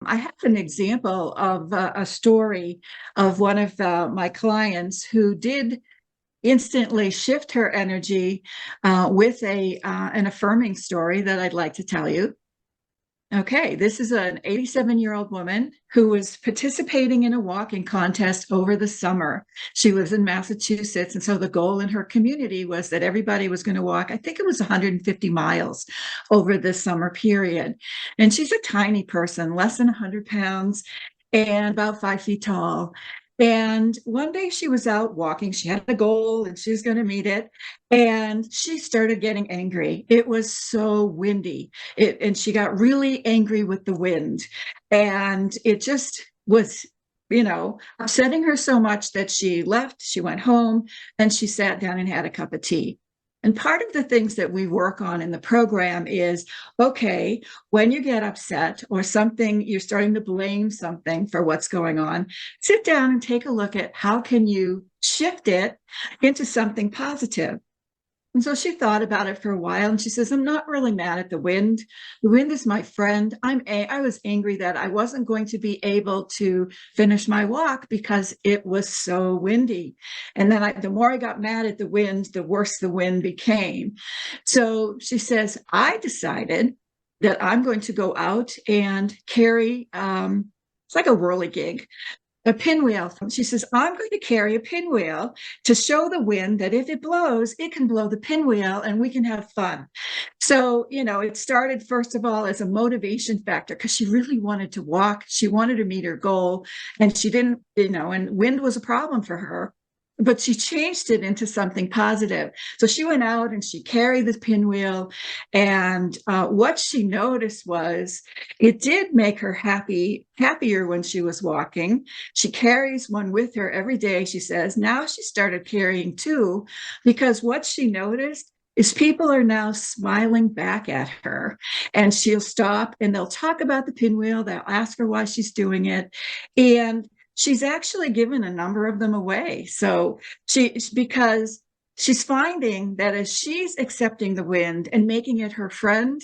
I have an example of a story of one of my clients who did instantly shift her energy with a an affirming story that I'd like to tell you. Okay, this is an 87-year-old woman who was participating in a walking contest over the summer. She lives in Massachusetts, and so the goal in her community was that everybody was going to walk, I think it was 150 miles over this summer period. And she's a tiny person, less than 100 pounds, and about 5 feet tall. And one day she was out walking. She had a goal and she was going to meet it. And she started getting angry. It was so windy and she got really angry with the wind. And it just was, upsetting her so much that she left, she went home, and she sat down and had a cup of tea. And part of the things that we work on in the program is, okay, when you get upset or something, you're starting to blame something for what's going on, sit down and take a look at how can you shift it into something positive. And so she thought about it for a while and she says, I'm not really mad at the wind. The wind is my friend. I was angry that I wasn't going to be able to finish my walk because it was so windy. And then the more I got mad at the wind, the worse the wind became. So she says, I decided that I'm going to go out and carry, it's like a whirligig, a pinwheel. She says, I'm going to carry a pinwheel to show the wind that if it blows, it can blow the pinwheel and we can have fun. So, it started first of all as a motivation factor because she really wanted to walk. She wanted to meet her goal and she didn't, and wind was a problem for her. But she changed it into something positive. So she went out and she carried the pinwheel. And what she noticed was it did make her happier when she was walking. She carries one with her every day, she says. Now she started carrying two because what she noticed is people are now smiling back at her, and she'll stop and they'll talk about the pinwheel. They'll ask her why she's doing it. And she's actually given a number of them away. So because she's finding that as she's accepting the wind and making it her friend,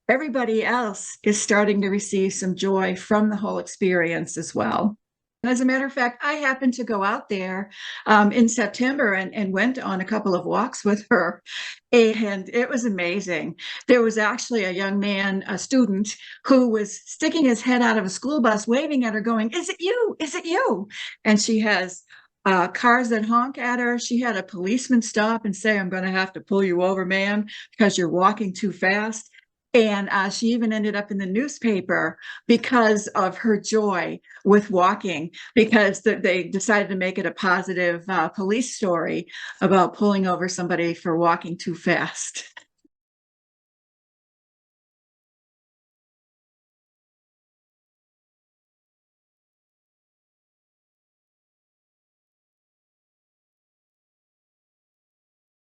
everybody else is starting to receive some joy from the whole experience as well. As a matter of fact, I happened to go out there in September and went on a couple of walks with her, and it was amazing. There was actually a young man, a student, who was sticking his head out of a school bus, waving at her, going, "Is it you? Is it you?" And she has cars that honk at her. She had a policeman stop and say, "I'm going to have to pull you over, ma'am, because you're walking too fast." And she even ended up in the newspaper because of her joy with walking, because they decided to make it a positive police story about pulling over somebody for walking too fast.